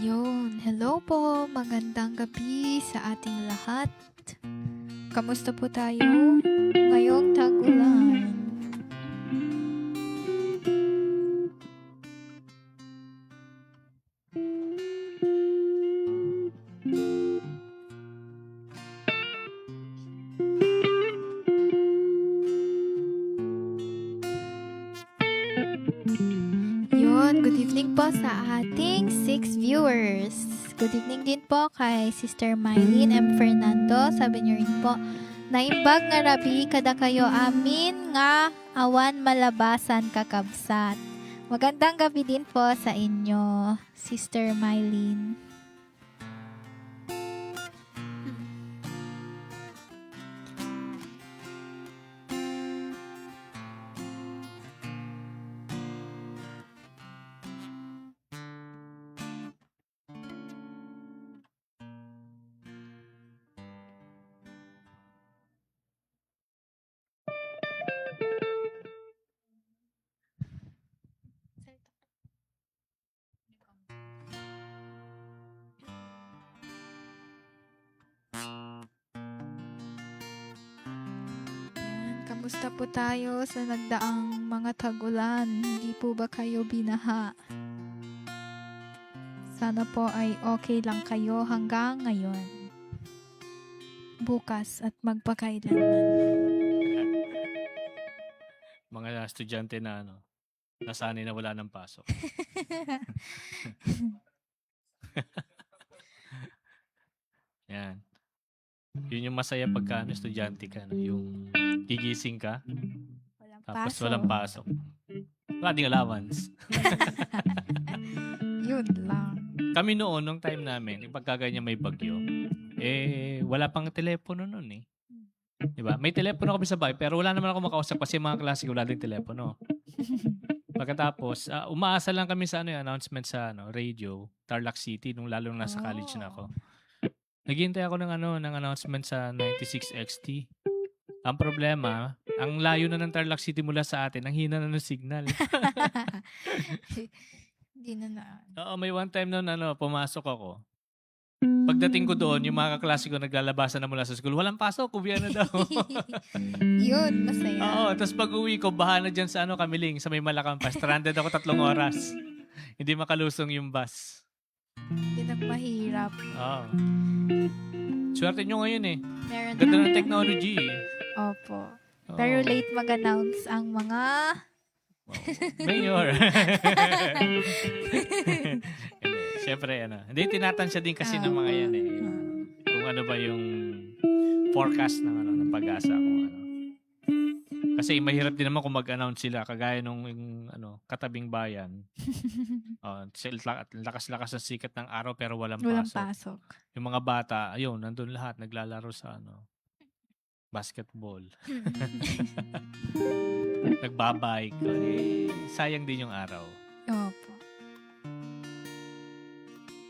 Yun, hello po, magandang gabi sa ating lahat. Kamusta po tayo ngayong tag-ulan? Yun, good evening po sa ating 6 viewers. Good evening din po kay Sister Mylene M. Fernando. Sabi niyo rin po, naimbag nga rabi kada kayo amin nga awan malabasan kakabsat. Magandang gabi din po sa inyo, Sister Mylene. Kamusta po tayo sa nagdaang mga tag-ulan? Hindi po ba kayo binaha? Sana po ay okay lang kayo hanggang ngayon. Bukas at magpakailanman. Mga estudyante na nasanay na wala ng pasok. Yan. Yun yung masaya pagka estudyante ka, yung gigising ka, Walang tapos pasok. walang pasok. Wala ding allowance. Yun lang. Kami noon, nung time namin, yung pagkaganyan may bagyo, wala pang telepono noon eh. Diba? May telepono kami sa bahay, pero wala naman ako makausap kasi mga klase ko wala din telepono. Pagkatapos, umaasa lang kami sa announcement sa radio, Tarlac City, nung lalong nasa college na ako. Naghihintay ako ng announcement sa 96XT. Ang problema, ang layo na ng Tarlac City mula sa atin, ang hina na ng signal. Hindi na. Oo, may one time noon pumasok ako. Pagdating ko doon, yung mga kaklase ko naglalabasan na mula sa school, walang pasok, uwian na daw. Yun, masaya. Oo, tapos pag uwi ko, baha na dyan sa Kamiling, sa may Malacampa. Stranded ako 3 oras. Hindi makalusong yung bus. Yun ang mahirap. Oo. Swerte nyo ngayon eh. Meron Ganda na. ng technology eh. Opo. Oo. Pero late mag-announce ang mga... Mayor. Siyempre, hindi, tinatansya din kasi ng mga yan eh. Kung ano ba yung forecast ng Pag-asa. Kung ano. Kasi mahirap din naman kung mag-announce sila, kagaya nung katabing bayan. Lakas-lakas ang sikat ng araw pero walang pasok. Yung mga bata, ayun, nandun lahat, naglalaro sa basketball. Nagbabike. Sayang din yung araw. Opo.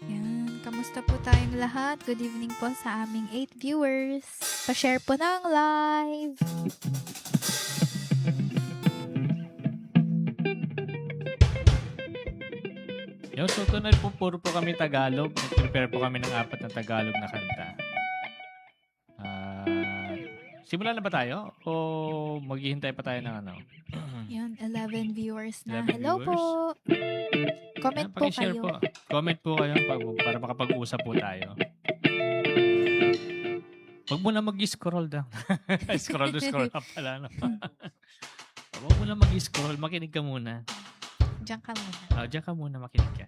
Yan. Kamusta po tayong lahat? Good evening po sa aming 8 viewers. Pa-share po ng live. Yung so tunay po, puro po kami Tagalog. Prepare po kami ng 4 na Tagalog na kanta. Simulan na ba tayo? O maghihintay pa tayo ng Yan, 11 viewers na. 11 Hello viewers. po. Comment po Paki-share kayo. po. Comment po kayo para makapag-usap po tayo. Huwag mo na mag-scroll down. scroll up pala. No? Huwag mo na mag-scroll. Makinig ka muna. Diyan ka muna. Diyan ka muna, makinig ka.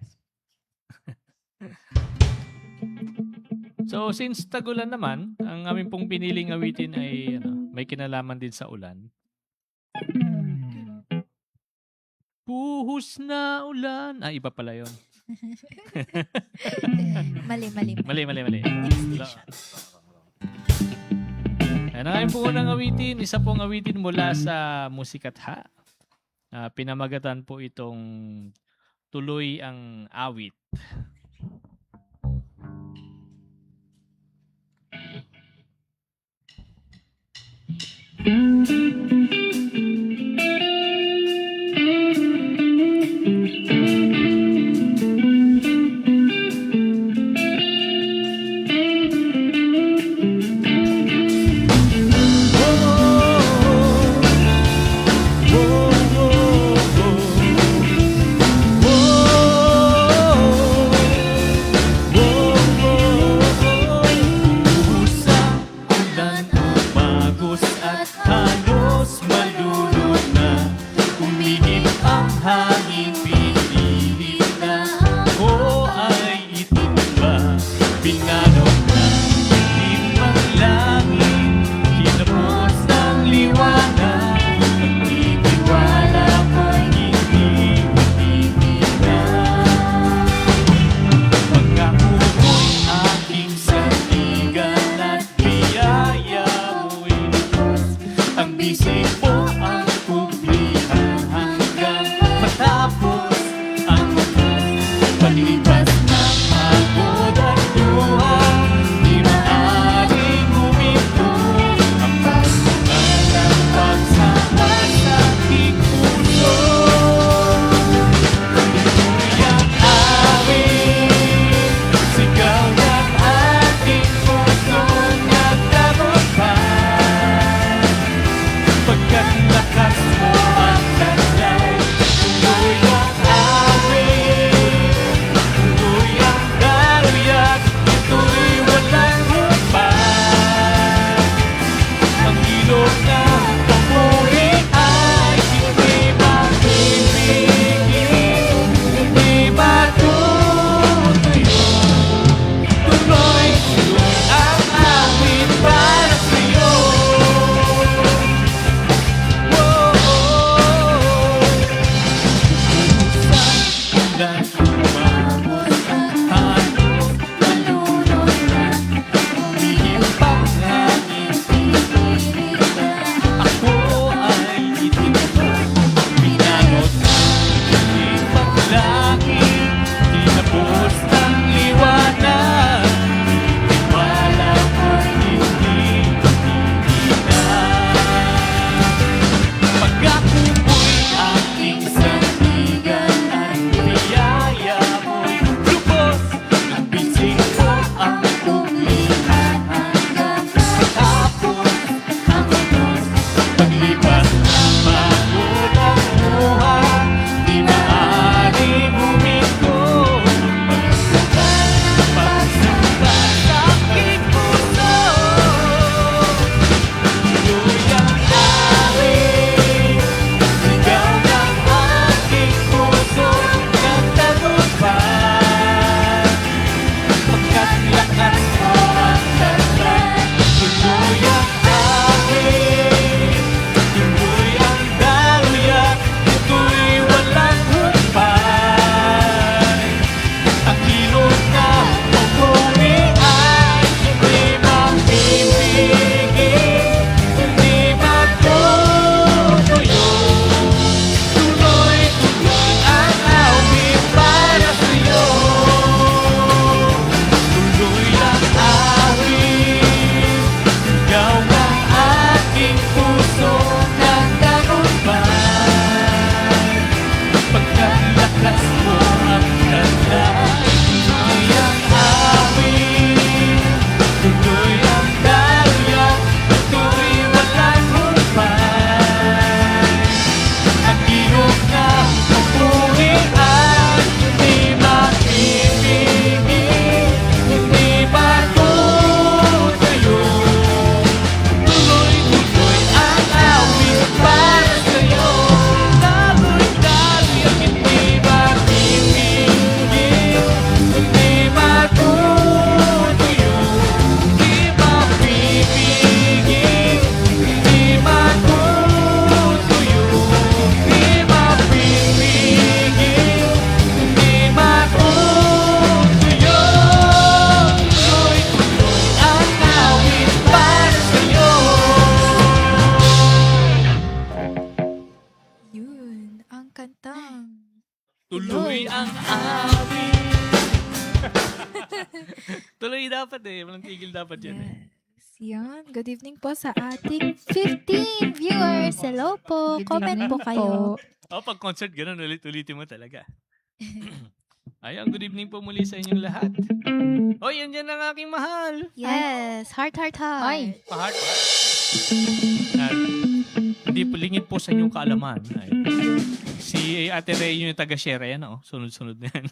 So, since tagulan naman, ang aming pong piniling awitin ay may kinalaman din sa ulan. Buhos na ulan. Iba pala yun. Mali. Mali. Next station. Ayan ang aming pong unang awitin. Isa pong awitin mula sa Musikatha. Pinamagatan po itong Tuloy ang Awit. Tuloy ang awit. Tuloy dapat eh. Walang tigil dapat yan eh. Yes. Yan. Good evening po sa ating 15 viewers. Hello po. Good Comment evening po kayo. Pag concert, ganun, ulit-ulitin mo talaga. Ayan, good evening po muli sa inyong lahat. Yan dyan ang aking mahal. Yes. Heart, heart, heart. Ay. Heart. Hindi po, lingid po sa inyong kaalaman. Ay, si Ate Ray yung taga-share. Ayan, sunod-sunod na yan.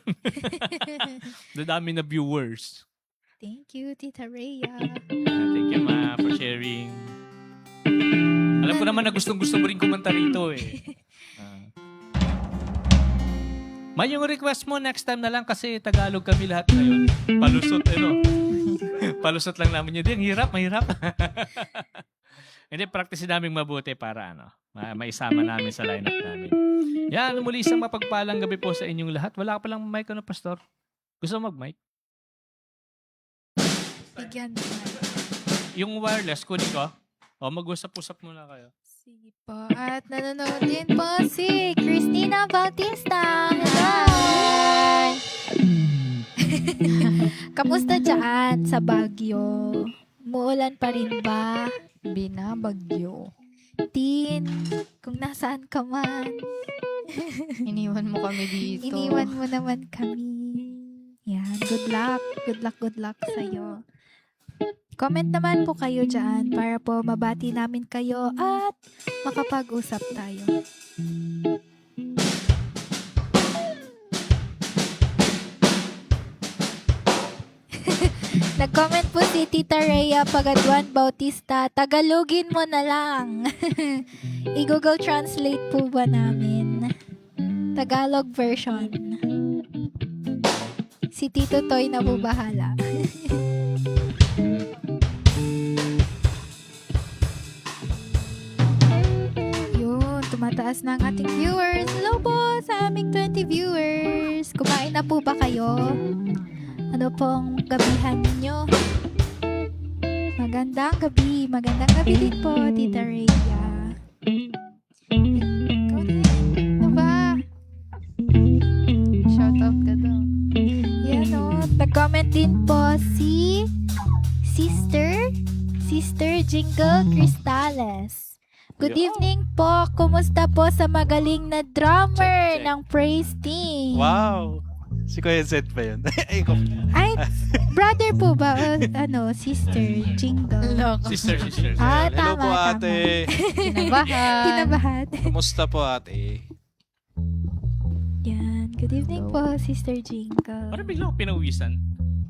Dadami na viewers. Thank you, Tita Rhea. Thank you, ma, for sharing. Alam ko naman na gustong-gusto mo rin kumanta rito eh. Ma, yung request mo next time na lang kasi Tagalog kami lahat ngayon. Palusot, palusot lang namin yun. Ang hirap, mahirap. Hindi, practice namin mabuti para maisama namin sa lineup namin. Yan, muli isang mapagpalang gabi po sa inyong lahat. Wala ka palang mic, Pastor? Gusto mo mag-mic? Bigyan mo. Yung wireless, kunin ko. Mag-usap-usap muna kayo. Sige po. At nanonood din po si Christina Bautista. Hi! Kamusta dyan sa Baguio? Muulan pa rin ba? Binabagyo. Tin, kung nasaan ka man. Iniwan mo kami dito. Iniwan mo naman kami. Yan, good luck. Good luck, good luck sa'yo. Comment naman po kayo dyan para po mabati namin kayo at makapag-usap tayo. Nag-comment po si Tita Rhea Pagaduan Bautista, Tagalogin mo na lang. I-Google Translate po ba namin? Tagalog version. Si Tito Toy na po bahala. Yun, tumataas na ang ating viewers. Hello po sa aming 20 viewers. Kumain na po ba kayo? Ano pong gabihan ninyo? Magandang gabi. Magandang gabi din po, Tita Rhea. Ikaw din. Ano ba? Shout out ka daw. Yan o. Nag-comment din po si Sister Jingle Cristales. Good evening po. Kumusta po sa magaling na drummer Check. ng Praise Team? Wow! Si Kuya Zed pa yun. Ay, brother po ba? O, Sister Jingle. Loko. Sister. Ah, Hello tama, po ate. Kinabahan. Kinabahan. Kumusta po ate? Yan. Good evening po, Sister Jingle. Parang bigla ako pinawisan.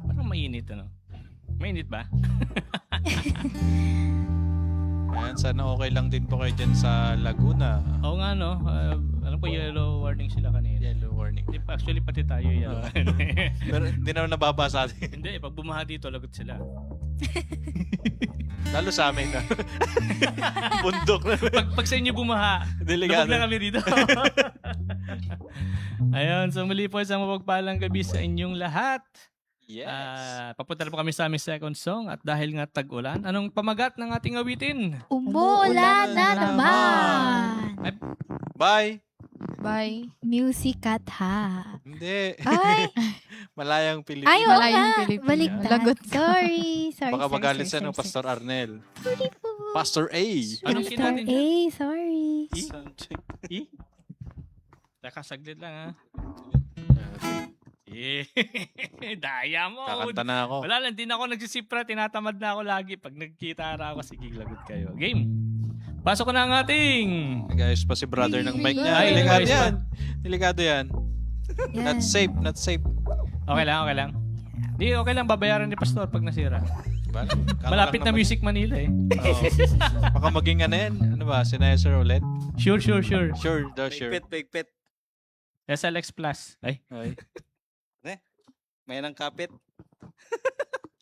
Parang mainit, Mainit ba? Ayan, sana okay lang din po kayo dyan sa Laguna. Oo nga, alam ko yellow warning sila kanina. Yellow warning. Hindi, actually, pati tayo yellow. Pero hindi naman nababasa atin. Hindi, pag bumaha dito, lagot sila. Lalo sa amin na. Bundok na. Pag sa inyo bumaha, Delikado. lubog na kami dito. Ayun, so muli po isang mapagpalang gabi sa inyong lahat. Yes. Papunta na po kami sa aming second song at dahil nga tag-ulan, anong pamagat ng ating awitin? Umuulan na naman. Bye! Bye. Music at ha. Hindi. Ay, Malayang Pilipinas. ay, oo Malayang nga. Pilipino. Baliktad. Lagot ka. Sorry. Baka magalit sorry, siya ng sorry. Pastor Arnel. Sorry po. Pastor A. Anong Pastor kinatin? A, sorry. Teka, saglit lang ha. Daya mo. Kakanta na ako. Wala lang, di na ako nagsisipra, tinatamad na ako lagi. Pag nagkitara ako, sige, lagot kayo. Game! Pasok ko na ang ating... Guys, pa si brother ng mic niya. Ay, Delikado guys, yan. Delikado yan. Yan. Not safe, not safe. Okay lang. Di, okay lang, babayaran ni Pastor pag nasira. Diba? Malapit na Music Manila eh. Oo. Baka maging ano yan. Ano ba? Sinizer ulit? Sure. Sure, daw sure. Pigpit. SLX Plus. Ay. Ay. May nang kapit.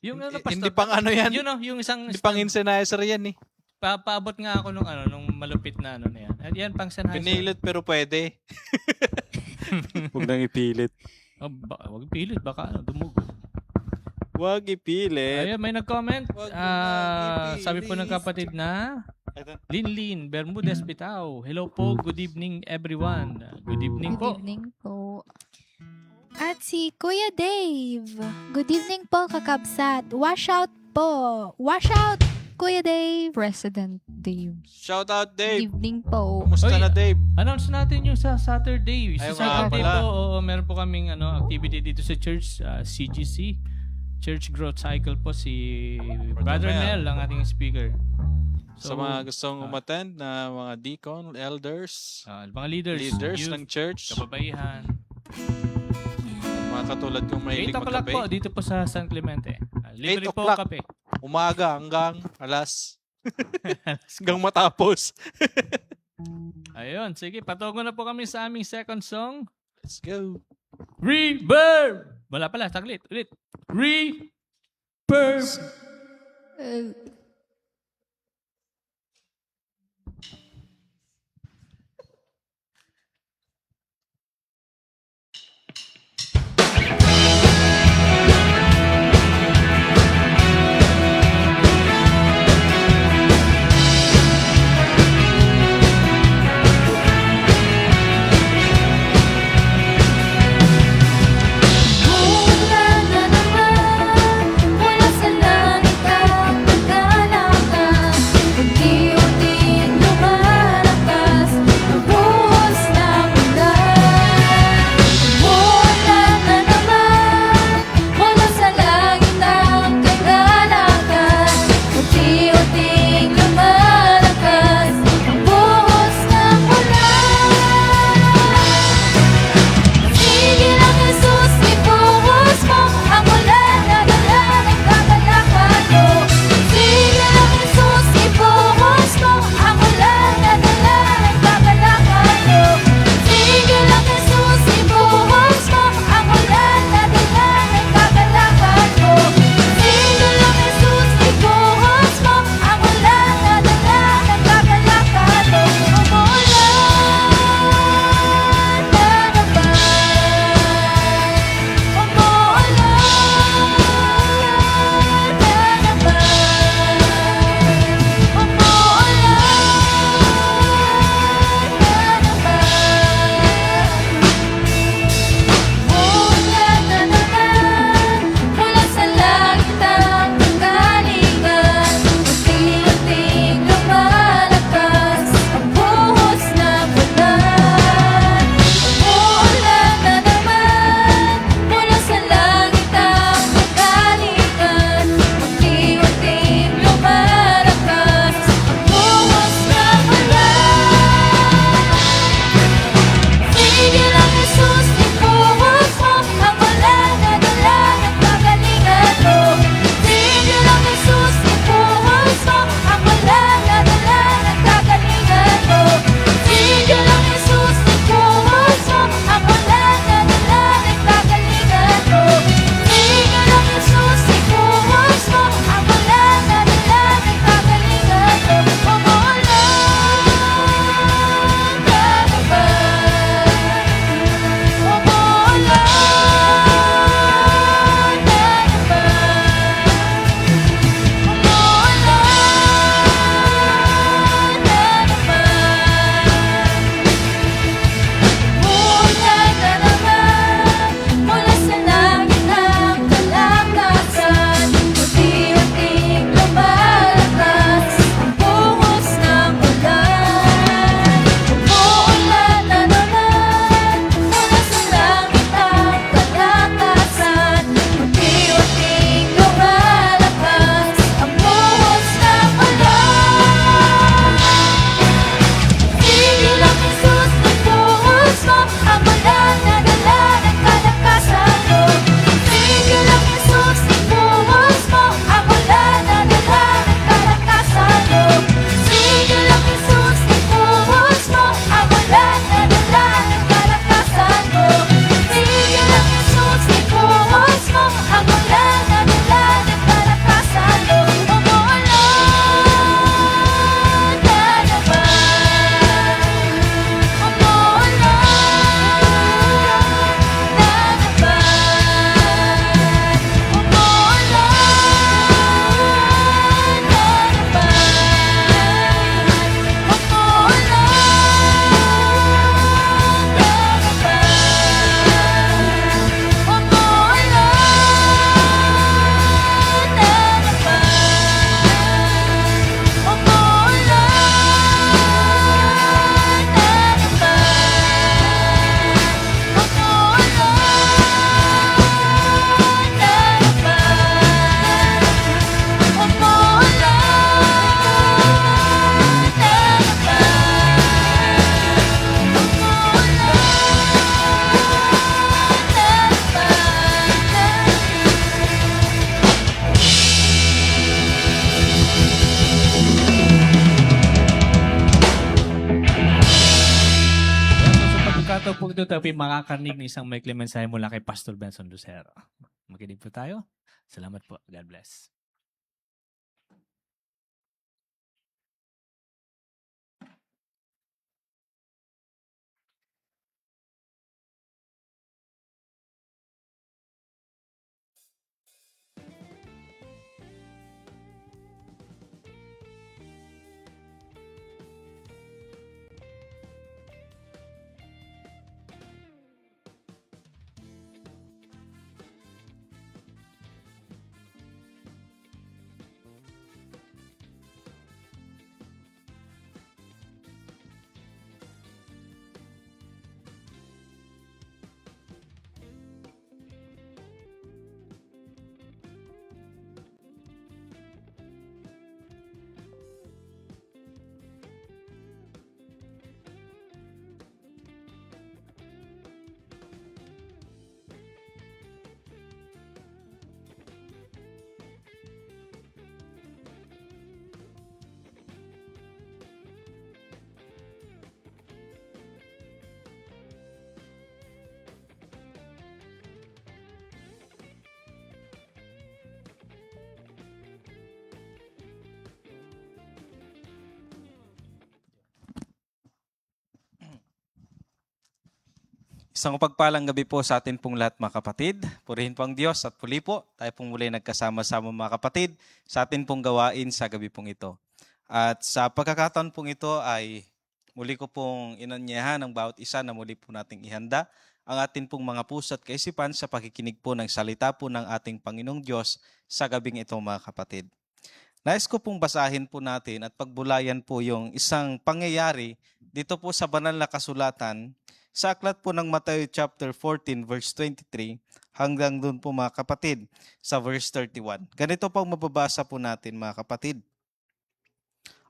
Yung ano, Pastor? Hindi pang ano yan. Yun yung isang... Hindi pang insenizer yan eh. Paabot nga ako nung malupit na ano na yan. At yan, pang Sennheiser. Pinilit pero pwede. Huwag nang ipilit. Wag pilit, baka dumugo. Huwag ipilit. Ayun, may nag-comment. Wag mo nang ipilit. Sabi po ng kapatid na, Linlin, Bermudez Bitaw. Hello po, good evening everyone. Good evening Good po. evening po. At si Kuya Dave. Good evening po, kakabsat. Wash out po. Wash out, Kuya Dave. President Dave. Shout out, Good Dave. evening po. Kumusta Oy, na, Dave? Announce natin yung sa Saturday. Ay, Sa nga Saturday pala. po, meron po kaming activity dito sa church, CGC. Church Growth Cycle po, si Brother Mel. Mel ang ating speaker. Sa mga gustong umattend na mga deacon, elders, mga leaders, leaders youth, ng church, kababaihan. mga katulad kong 8 mahilig o'clock po, magkape. dito po sa San Clemente. Libre 8 po o'clock. ang kape. Umaga hanggang alas. hanggang matapos. Ayun, sige, patungo na po kami sa aming second song. Let's go. Reverb! Wala pala, saglit, ulit. Reverb! Mula na naman, mula sa langit ang pagkalit. ito tayo makakarinig ng isang may mensahe mula kay Pastor Benson Lucero. Makinig po tayo. Salamat po. God bless. Isang pagpalang gabi po sa atin pong lahat mga kapatid. Purihin po ang Diyos at puli po tayo pong muli nagkasama-sama mga kapatid sa atin pong gawain sa gabi pong ito. At sa pagkakataon pong ito ay muli ko pong inanyahan ang bawat isa na muli po nating ihanda ang atin pong mga puso at kaisipan sa pakikinig po ng salita po ng ating Panginoong Diyos sa gabing ito mga kapatid. Nais ko pong basahin po natin at pagbulayan po yung isang pangyayari dito po sa banal na kasulatan sa aklat po ng Matthew chapter 14 verse 23 hanggang doon po mga kapatid sa verse 31. Ganito po ang mababasa po natin mga kapatid.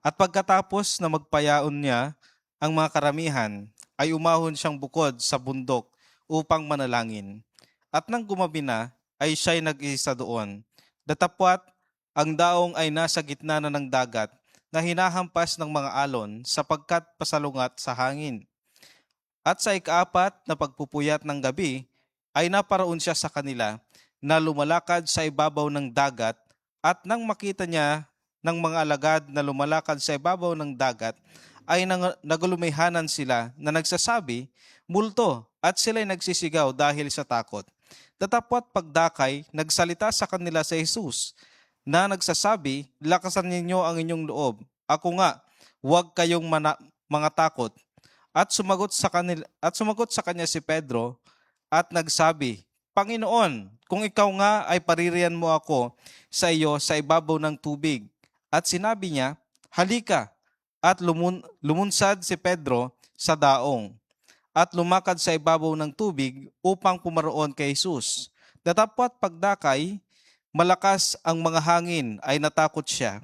At pagkatapos na magpayaon niya ang mga karamihan, ay umahon siyang bukod sa bundok upang manalangin. At nang gumabi na, ay siya'y nag-iisa doon. Datapwat, ang daong ay nasa gitna na ng dagat na hinahampas ng mga alon sapagkat pasalungat sa hangin. At sa ikaapat na pagpupuyat ng gabi, ay naparoon siya sa kanila na lumalakad sa ibabaw ng dagat at nang makita niya ng mga alagad na lumalakad sa ibabaw ng dagat, ay nagulumihanan sila na nagsasabi, multo, at sila'y nagsisigaw dahil sa takot. Datapwat pagdakay, nagsalita sa kanila si Jesus na nagsasabi, lakasan ninyo ang inyong loob. Ako nga, huwag kayong mga takot. At sumagot sa kanya si Pedro at nagsabi, Panginoon, kung ikaw nga ay paririyan mo ako sa iyo sa ibabaw ng tubig. At sinabi niya, halika. At lumunsad si Pedro sa daong at lumakad sa ibabaw ng tubig upang pumaroon kay Jesus. Datapwat pagdakay, malakas ang mga hangin ay natakot siya.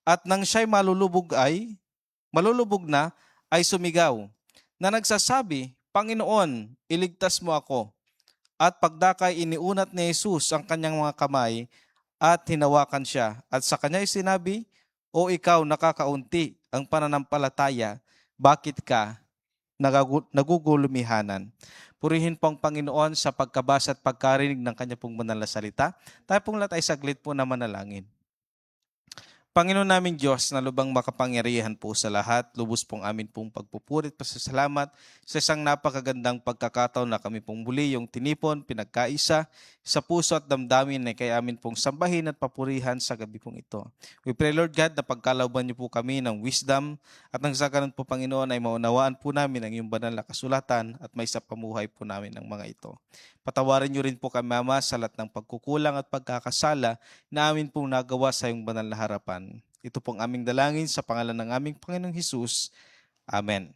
At nang siya'y malulubog na, ay sumigaw na nagsasabi, Panginoon, iligtas mo ako. At pagdakay iniunat ni Jesus ang kanyang mga kamay at hinawakan siya. At sa kanya'y sinabi, O ikaw nakakaunti ang pananampalataya, bakit ka nagugulumihanan? Purihin po ang Panginoon sa pagkabasa at pagkarinig ng kanya pong banal na salita. Tayo pong lahat ay saglit po na manalangin. Panginoon naming Diyos na lubang makapangyarihan po sa lahat, lubos pong amin pong pagpupurit, pasasalamat sa isang napakagandang pagkakataon na kami pong muli yung tinipon, pinagkaisa sa puso at damdamin na kay amin pong sambahin at papurihan sa gabi pong ito. We pray Lord God na pagkalooban niyo po kami ng wisdom at nang sa ganun po Panginoon ay maunawaan po namin ang iyong banal na kasulatan at may sa pamuhay po namin ang mga ito. Patawarin niyo rin po kami Ama sa lahat ng pagkukulang at pagkakasala na amin pong nagawa sa iyong banal na harapan. Ito pong aming dalangin sa pangalan ng aming Panginoong Hesus. Amen.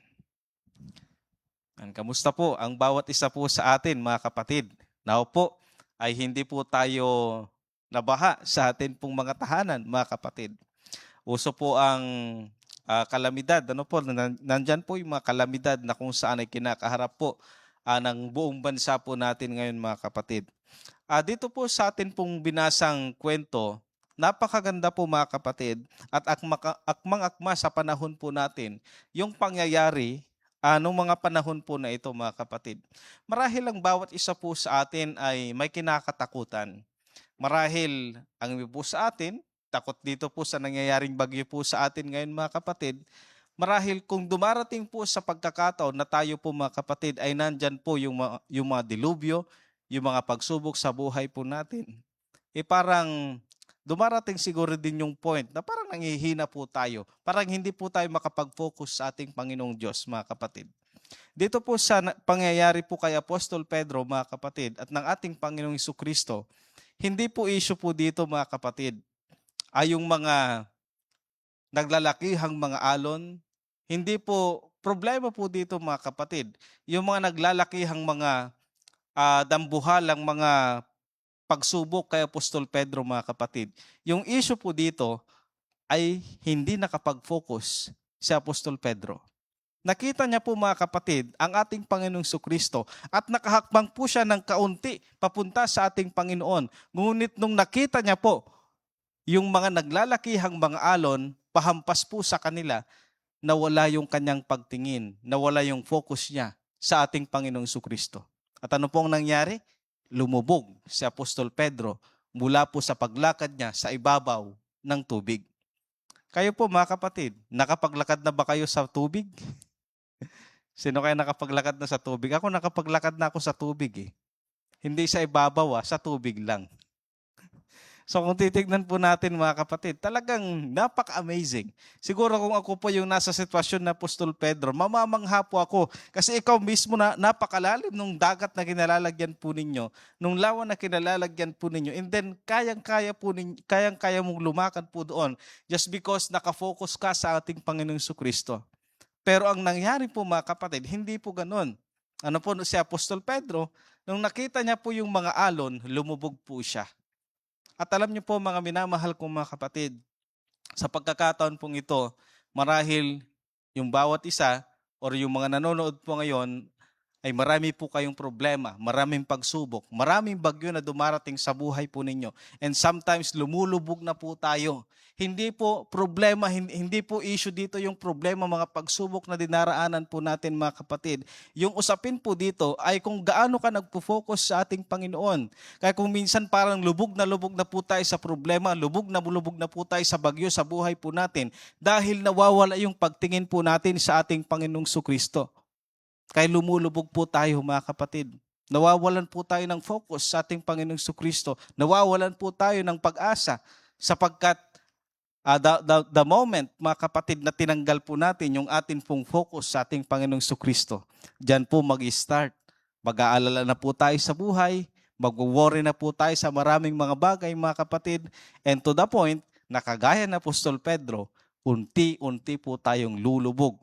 Kamusta po ang bawat isa po sa atin mga kapatid? Now po ay hindi po tayo nabaha sa atin pong mga tahanan mga kapatid. Uso po ang kalamidad. Nandyan po yung mga kalamidad na kung saan ay kinakaharap po ng buong bansa po natin ngayon mga kapatid. Dito po sa atin pong binasang kwento, napakaganda po mga kapatid at akmang-akma sa panahon po natin yung pangyayari nung mga panahon po na ito mga kapatid. Marahil ang bawat isa po sa atin ay may kinakatakutan. Marahil ang iba po sa atin, takot dito po sa nangyayaring bagyo po sa atin ngayon mga kapatid. Marahil kung dumarating po sa pagkakataon na tayo po mga kapatid ay nandyan po yung mga dilubyo, yung mga pagsubok sa buhay po natin. Parang dumarating siguro din yung point na parang nanghihina po tayo. Parang hindi po tayo makapag-focus sa ating Panginoong Diyos, mga kapatid. Dito po sa pangyayari po kay Apostol Pedro, mga kapatid, at ng ating Panginoong Jesucristo, hindi po issue po dito, mga kapatid, ay yung mga naglalakihang mga alon. Hindi po problema po dito, mga kapatid, yung mga naglalakihang mga dambuhalang mga pagsubok kay Apostol Pedro, mga kapatid. Yung issue po dito ay hindi nakapag-focus si Apostol Pedro. Nakita niya po mga kapatid ang ating Panginoong Jesucristo at nakahakbang po siya ng kaunti papunta sa ating Panginoon. Ngunit nung nakita niya po yung mga naglalakihang mga alon, pahampas po sa kanila, nawala yung kanyang pagtingin, nawala yung focus niya sa ating Panginoong Jesucristo. At ano pong nangyari? Lumubog si Apostol Pedro mula po sa paglakad niya sa ibabaw ng tubig. Kayo po mga kapatid, nakapaglakad na ba kayo sa tubig? Sino kaya nakapaglakad na sa tubig? Ako nakapaglakad na ako sa tubig eh. Hindi sa ibabaw sa tubig lang. So kung titignan po natin mga kapatid, talagang napaka-amazing. Siguro kung ako po yung nasa sitwasyon na Apostol Pedro, mamamangha po ako. Kasi ikaw mismo na napakalalim nung dagat na kinalalagyan po ninyo, nung lawa na kinalalagyan po ninyo, and then kayang-kaya mong lumakad po doon just because nakafocus ka sa ating Panginoong Jesucristo. Pero ang nangyari po mga kapatid, hindi po ganun. Ano po si Apostol Pedro, nung nakita niya po yung mga alon, lumubog po siya. At alam niyo po mga minamahal kong mga kapatid, sa pagkakataon pong ito, marahil yung bawat isa or yung mga nanonood po ngayon ay marami po kayong problema, maraming pagsubok, maraming bagyo na dumarating sa buhay po ninyo. And sometimes lumulubog na po tayo. Hindi po problema, hindi po issue dito yung problema, mga pagsubok na dinaraanan po natin mga kapatid. Yung usapin po dito ay kung gaano ka nagpo-focus sa ating Panginoon. Kaya kung minsan parang lubog na po tayo sa problema, lubog na po tayo sa bagyo sa buhay po natin dahil nawawala yung pagtingin po natin sa ating Panginoong Jesucristo. Kaya lumulubog po tayo mga kapatid. Nawawalan po tayo ng focus sa ating Panginoong Jesucristo. Nawawalan po tayo ng pag-asa sapagkat the moment, mga kapatid, na tinanggal po natin yung ating pong focus sa ating Panginoong Jesucristo, diyan po mag-start. Mag-aalala na po tayo sa buhay, mag-worry na po tayo sa maraming mga bagay, mga kapatid, and to the point, na kagaya ng Apostol Pedro, unti-unti po tayong lulubog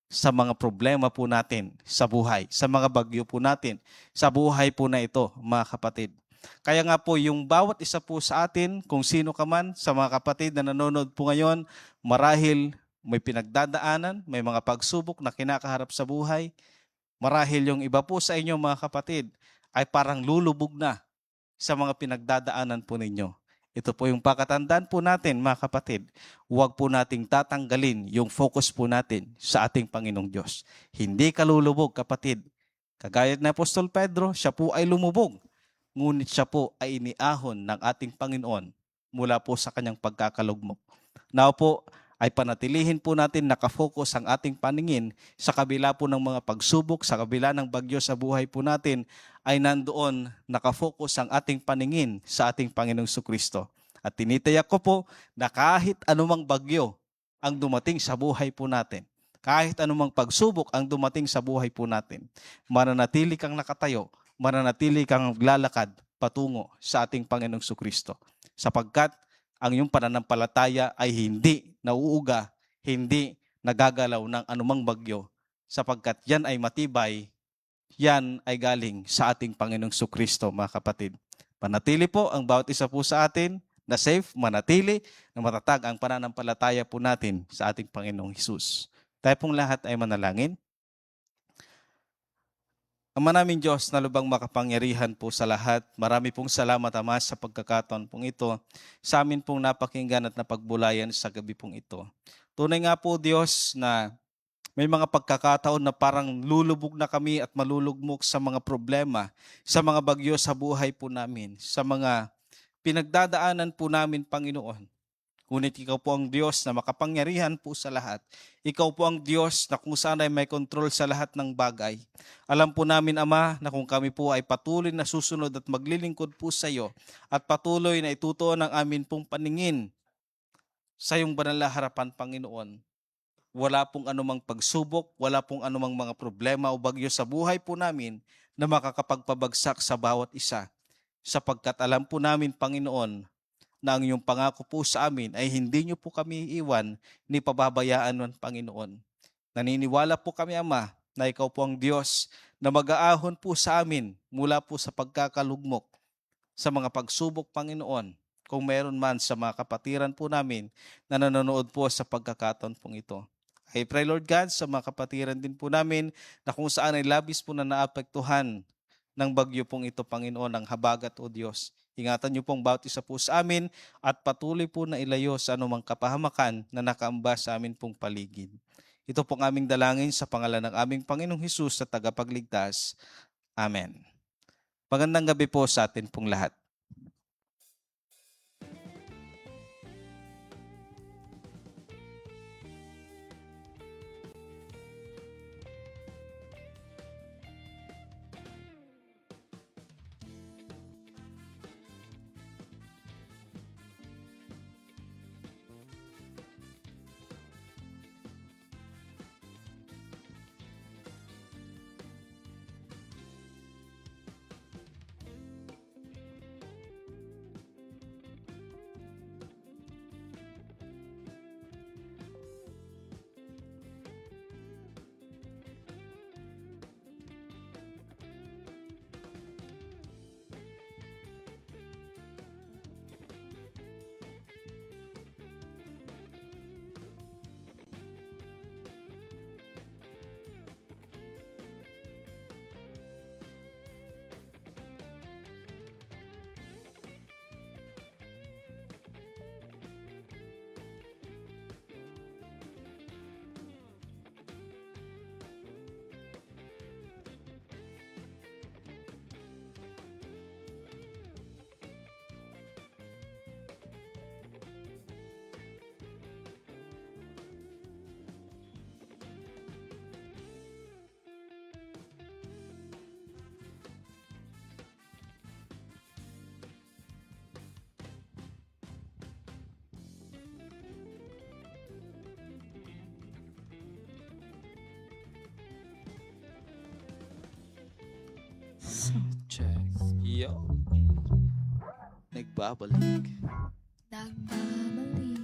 sa mga problema po natin sa buhay, sa mga bagyo po natin, sa buhay po na ito, mga kapatid. Kaya nga po yung bawat isa po sa atin, kung sino ka man sa mga kapatid na nanonood po ngayon, marahil may pinagdadaanan, may mga pagsubok na kinakaharap sa buhay. Marahil yung iba po sa inyo mga kapatid ay parang lulubog na sa mga pinagdadaanan po ninyo. Ito po yung pakatandaan po natin mga kapatid. Huwag po nating tatanggalin yung focus po natin sa ating Panginoong Diyos. Hindi ka lulubog kapatid. Kagaya ni Apostol Pedro, siya po ay lumubog. Ngunit siya po ay iniahon ng ating Panginoon mula po sa kanyang pagkakalugmok. Now po ay panatilihin po natin nakafocus ang ating paningin sa kabila po ng mga pagsubok, sa kabila ng bagyo sa buhay po natin, ay nandoon nakafocus ang ating paningin sa ating Panginoong Jesucristo. At tinitiyak ko po na kahit anumang bagyo ang dumating sa buhay po natin, kahit anumang pagsubok ang dumating sa buhay po natin, mananatili kang nakatayo, mananatili kang maglalakad patungo sa ating Panginoong Jesucristo. Sapagkat ang iyong pananampalataya ay hindi nauuga, hindi nagagalaw ng anumang bagyo, sapagkat yan ay matibay, yan ay galing sa ating Panginoong Jesucristo, mga kapatid. Manatili po ang bawat isa po sa atin na safe, manatili na matatag ang pananampalataya po natin sa ating Panginoong Hesus. Tayo pong lahat ay manalangin. Ama naming Diyos na lubang makapangyarihan po sa lahat, marami pong salamat Ama sa pagkakataon pong ito, sa amin pong napakinggan at napagbulayan sa gabi pong ito. Tunay nga po Diyos na May mga pagkakataon na parang lulubog na kami at malulugmok sa mga problema, sa mga bagyo sa buhay po namin, sa mga pinagdadaanan po namin, Panginoon. Ngunit ikaw po ang Diyos na makapangyarihan po sa lahat. Ikaw po ang Diyos na kung saan ay may kontrol sa lahat ng bagay. Alam po namin, Ama, na kung kami po ay patuloy na susunod at maglilingkod po sa iyo at patuloy na itutuon ang amin pong paningin sa iyong banal na harapan, Panginoon, wala pong anumang pagsubok, wala pong anumang mga problema o bagyo sa buhay po namin na makakapagpabagsak sa bawat isa. Sapagkat alam po namin, Panginoon, na ang iyong pangako po sa amin ay hindi niyo po kami iiwan ni pababayaan nun, Panginoon. Naniniwala po kami, Ama, na ikaw po ang Diyos na mag-aahon po sa amin mula po sa pagkakalugmok, sa mga pagsubok, Panginoon, kung meron man sa mga kapatiran po namin na nanonood po sa pagkakataon pong ito. I pray, Lord God, sa mga kapatiran din po namin na kung saan ay labis po na naapektuhan ng bagyo pong ito, Panginoon, ng habagat, O Diyos. Ingatan niyo pong bawat isa po sa amin at patuloy po na ilayo sa anumang kapahamakan na nakaamba sa amin pong paligid. Ito pong aming dalangin sa pangalan ng aming Panginoong Hesus sa tagapagligtas. Amen. Magandang gabi po sa atin pong lahat. Check. Yo. Nagbabalik. Nagbabalik.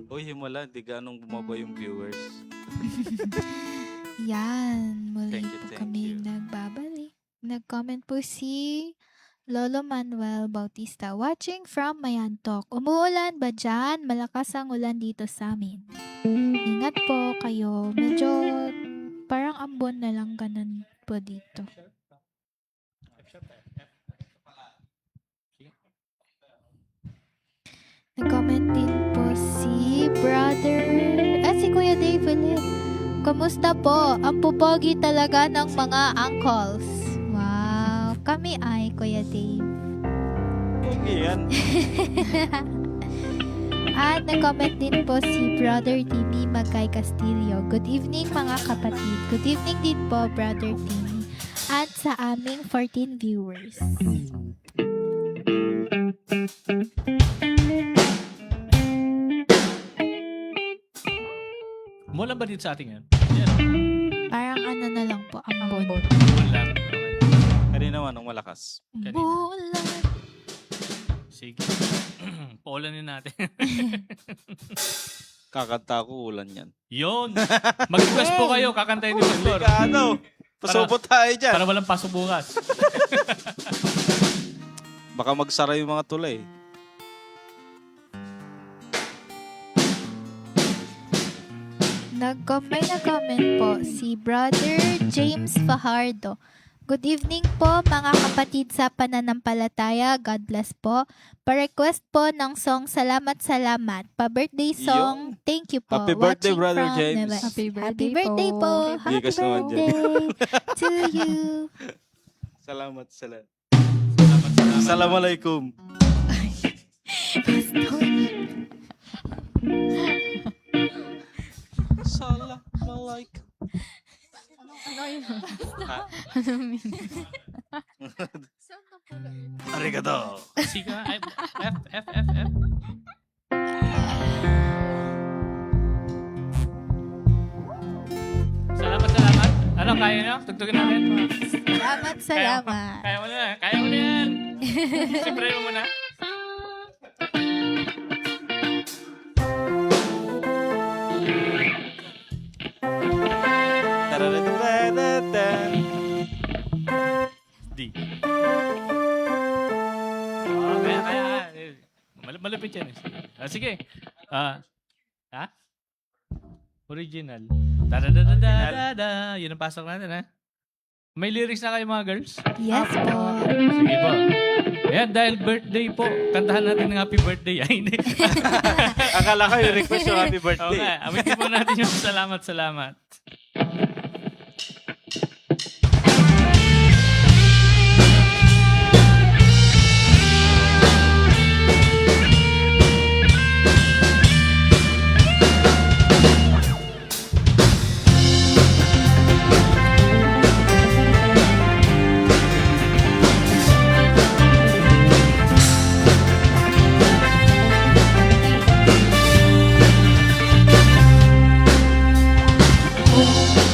Uy, himala, di ganong bumaba yung viewers. Yan, muli Thank you, po thank kami you. nagbabalik. Nag-comment po si Lolo Manuel Bautista, watching from Mayantok. Umuulan ba dyan? Malakas ang ulan dito sa amin. Ingat po kayo. Medyo parang ambon na lang ganun po dito. Nag-comment din po si si Kuya Dave ulit. Kamusta po? Ang pupogi talaga ng mga uncles. Wow. Kami ay, Kuya Dave. Okay yan. At nag-comment din po si Brother Timmy Magkay Castillo. Good evening mga kapatid. Good evening din po, Brother Timmy. At sa aming 14 viewers. Mula ba dito sa ating yan? Yan. Parang ano na lang po, ambon. Lang. Okay. Kanina naman, nung malakas. Kanina. Bulan. Sige. Paulanin natin. Kakanta ko, ulan yan. Yun. Mag-request po kayo. Kakantayin ni Pastor. Ano? Pasubot tayo dyan. Para walang pasok bukas. Baka magsara yung mga tulay. May nag-comment po si Brother James Fajardo. Good evening po mga kapatid sa pananampalataya. God bless po. Pa-request po ng song Salamat Salamat. Pa-birthday song, thank you po. Happy birthday, Watching Brother from James. Nueva- Happy Happy birthday birthday po. po. Happy Bigas naman dyan. birthday to you. Salamat, salamat. Salamat, salamat. Assalamualaikum. Assalamualaikum. Ano yun? Ha? Ano mean? Arigato. Sika, F. Salamat, salamat. Ano, kaya nyo? Tugtugin natin. Salamat, salamat. Kaya mo na. Kaya mo na yan. Siyempre mo muna. Tarararararatan. D. Oh, kaya. Malapit yan. Sige. Ha? Original. Da-da-da-da-da-da. Yun ang pasok natin, ha? May lyrics na kayo, mga girls? Yes po. Sige po. Ayan, dahil birthday po, kantahan natin ng happy birthday. Ay, hindi. Akala ko yung request yung happy Okay, birthday. amitin po natin yung salamat, salamat.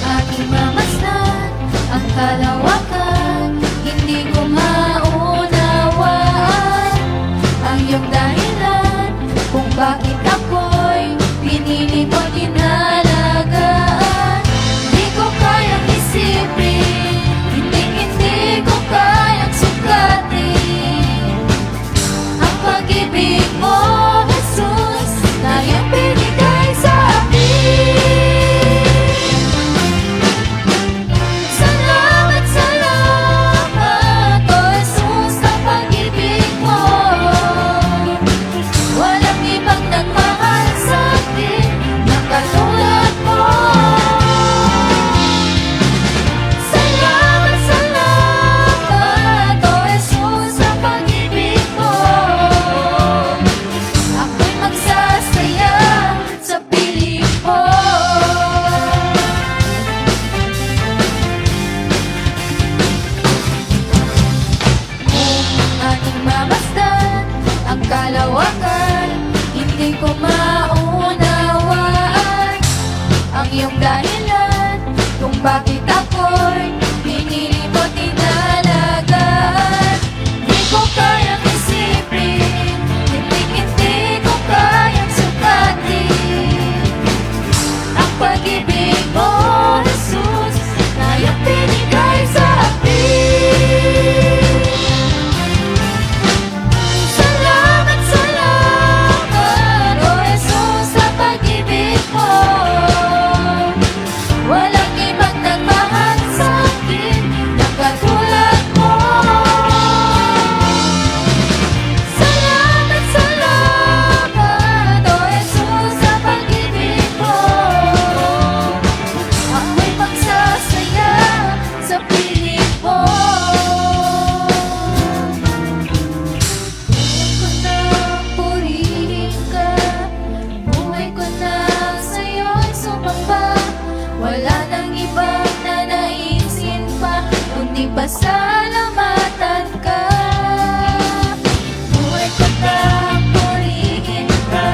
Aking mamasdan ang kalawakan, hindi ko maunawaan ang iyong dahilan kung bakit ako'y pinili mo dinalagaan. Hindi ko kayang isipin, hindi ko kayang sukatin ang pag-ibig mo, Jesus, na iyong binigay sa akin. Salamat, salamat, O Jesus, sa pag-ibig mo. Walang ibang nagmahal sa akin na katulad mo. Salamat, salamat, O Jesus, sa pag-ibig mo. Ako'y magsasaya sa piling mo. Aking mamasdan ang kalawakan, hindi ko maunawaan ang iyong dahilan kung bakit ako'y pinili mo tinalagaan. Hindi ko kayang isipin, hindi ko kayang sukatin ang pag-ibig mo, Jesus, na iyong binigay sa akin. Salamat, salamat, O Jesus, sa pag-ibig mo. Walang ibang nagmahal sa akin na katulad mo. Salamat, salamat, O Jesus, sa pag-ibig mo. Ako'y magsasaya sa piling mo. Buhay ko na purihin ka, buhay ko na sa'yo'y sumamba. Wala nang ibang nanaisin pa, kundi pasalamatan ka. Buhay ko na purihin ka,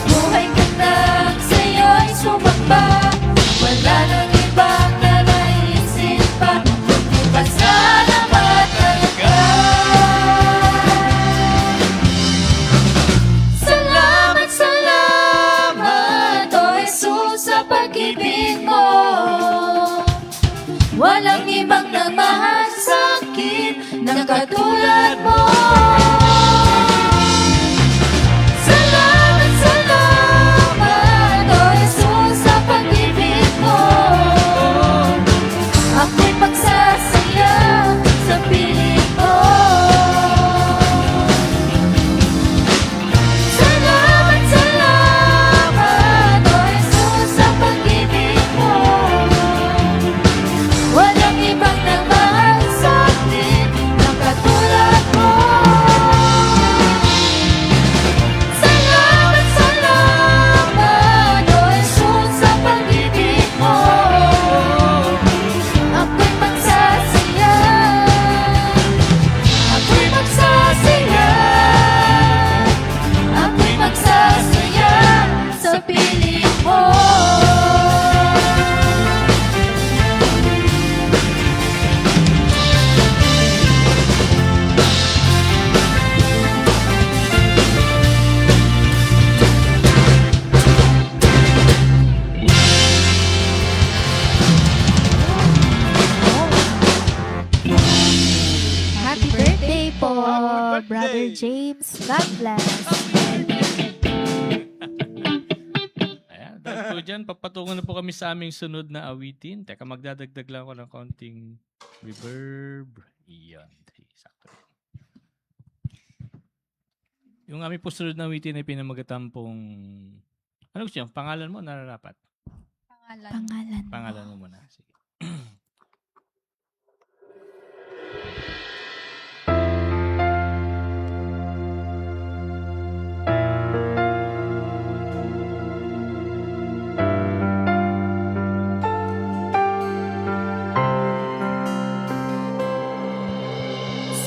buhay ko na sa'yo'y sumamba. Wala nang ibang nanaisin pa, kundi pasalamatan ka. Salamat, salamat, O Jesus, sa pag-ibig mo. Walang ibang nagmahal sa akin na katulad mo. Salamat, salamat, O Jesus, sa pag-ibig mo. Ako'y magsasaya James. God bless. Ayan, dahil po dyan, papatungan na po kami sa aming sunod na awitin. Teka, magdadagdag lang ako ng konting reverb. Iyan. Sakto. Yung aming po sunod na awitin ay pinamagatan pong... Ano gusto nyo? Pangalan mo? Nararapat? Pangalan. Pangalan mo muna. Sige.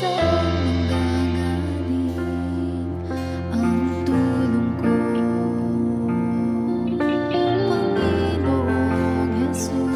Saan nanggagaling ang tulong ko? Panginoong Jesus,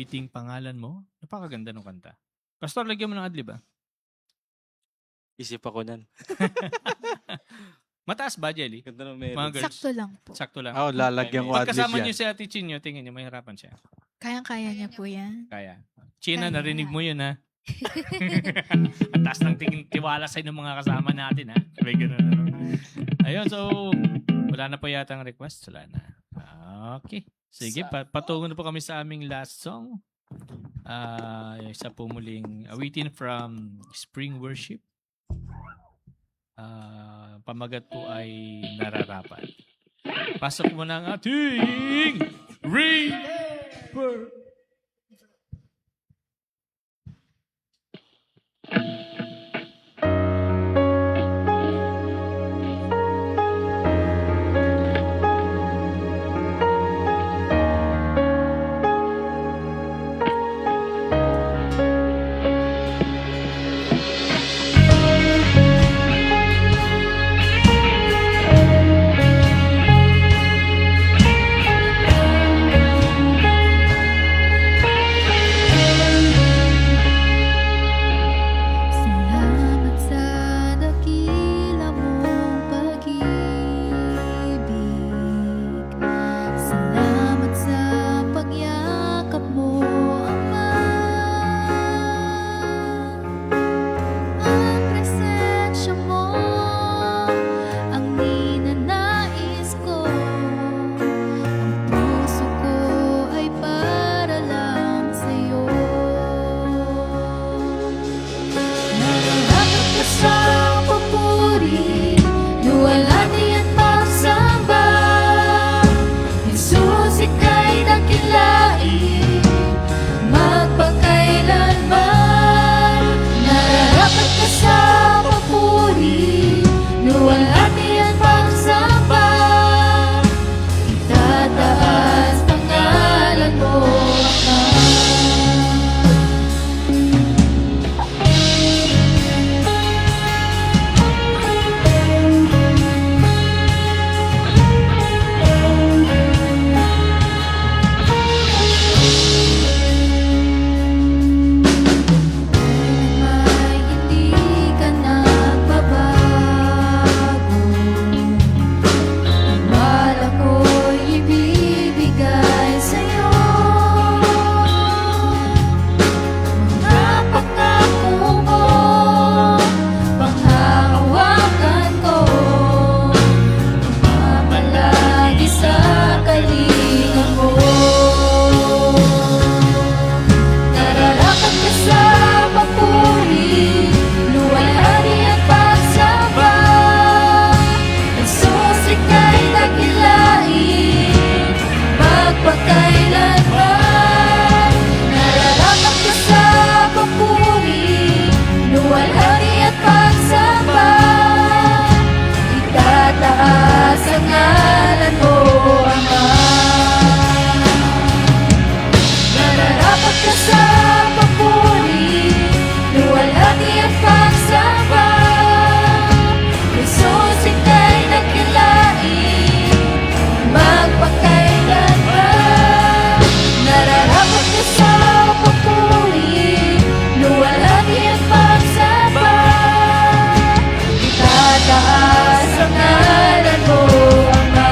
awiting pangalan mo. Napakaganda ng kanta. Pastor, lagyan mo ng adlib ah. Isip ako nan. Mataas ba, Jelly? Ganda ng Mga melody. girls. Sakto lang po. Sakto lang. Oh, lalagyan ko Pag adlib kasama yan. niyo si Ate Chin niyo, tingin niyo, mahirapan siya. Kayang-kaya niya po yan. Kaya. China, Kaya. narinig mo yun ha. Ang taas ng tiwala sa ng mga kasama natin ha. May ganun, ano. Ayun, so, wala na po yata ang request. Wala na. Okay. Sige, patungo na po kami sa aming last song. Isa po muling awitin from Spring Worship. Pamagat po ay Nararapat. Pasok mo na ang ating Reaper. Salamat sa dakila mong pag-ibig. Salamat sa pagyakap mo, Ama. Ang presensya mo ang ninanais ko. Ang puso ko ay para lang sa'yo. Nararapat ka sa papuri, luwalhati at pagsamba. Jesus, ika'y dakilain, magpakailanman. Nararapat ka sa papuri, luwalhati at pagsamba. Itataas pangalan mo, Ama. Ay hindi ka nagbabago. Bala ko'y ibibigay sa'yo. Mga pangako mo, panghahawakan ko. Mamalagi sa kalinga mo. Nararapat ka sa papuri, luwalhati at pagsamba. Jesus, ika'y dakilain, magpakailanman. Nararapat ka sa papuri, luwalhati at pagsamba. Itataas ang ngalan mo, Ama. Nararapat ka sa papuri, luwalhati at pagsamba. Jesus, ika'y dakilain, magpakailanman. Nararapat ka sa papuri, luwalhati at pagsamba. Itataas ang ngalan mo, Ama.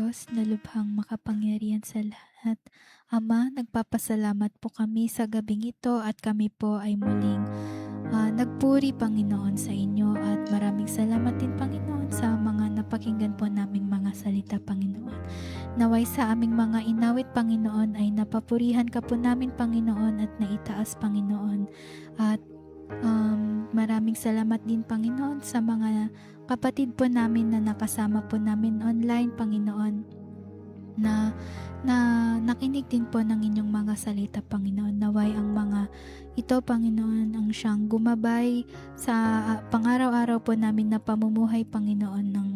Diyos na lubhang makapangyarihan sa lahat. Ama, nagpapasalamat po kami sa gabing ito at kami po ay muling nagpuri, Panginoon, sa inyo at maraming salamat din, Panginoon, sa mga napakinggan po naming mga salita, Panginoon. Naway sa aming mga inawit, Panginoon, ay napapurihan ka po namin, Panginoon, at naitaas, Panginoon. At maraming salamat din, Panginoon, sa mga kapatid po namin na nakasama po namin online, Panginoon, na nakinig din po ng inyong mga salita, Panginoon. Naway ang mga ito, Panginoon, ang siyang gumabay sa pang-araw-araw po namin na pamumuhay, Panginoon, ng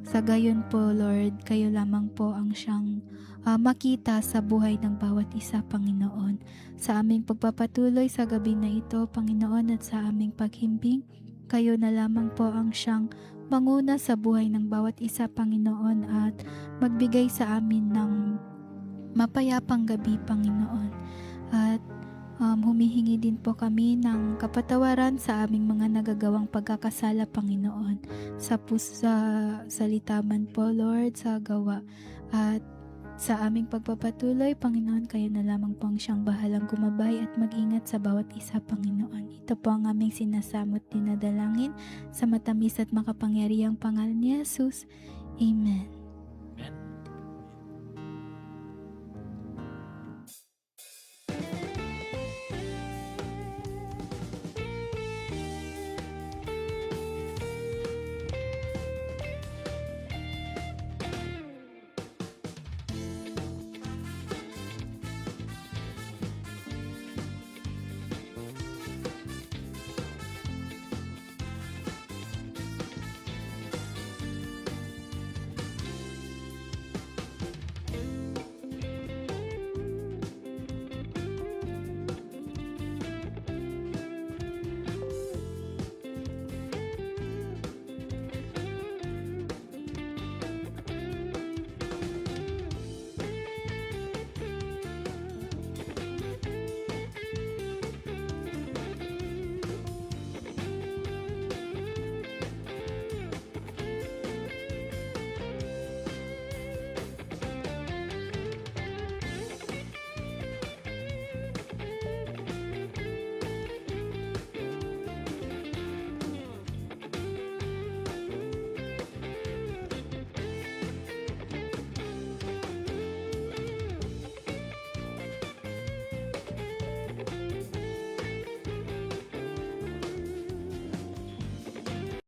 sa gayon po, Lord, kayo lamang po ang siyang makita sa buhay ng bawat isa, Panginoon. Sa aming pagpapatuloy sa gabi na ito, Panginoon, at sa aming paghimbing, kayo na lamang po ang siyang manguna sa buhay ng bawat isa, Panginoon, at magbigay sa amin ng mapayapang gabi, Panginoon. At humihingi din po kami ng kapatawaran sa aming mga nagagawang pagkakasala, Panginoon. Sa salita man po, Lord, sa gawa. At sa aming pagpapatuloy, Panginoon, kayo na lamang po ang siyang bahalang gumabay at mag-ingat sa bawat isa, Panginoon. Ito po ang aming sinasamot dinadalangin sa matamis at makapangyarihang pangalan ni Jesus. Amen.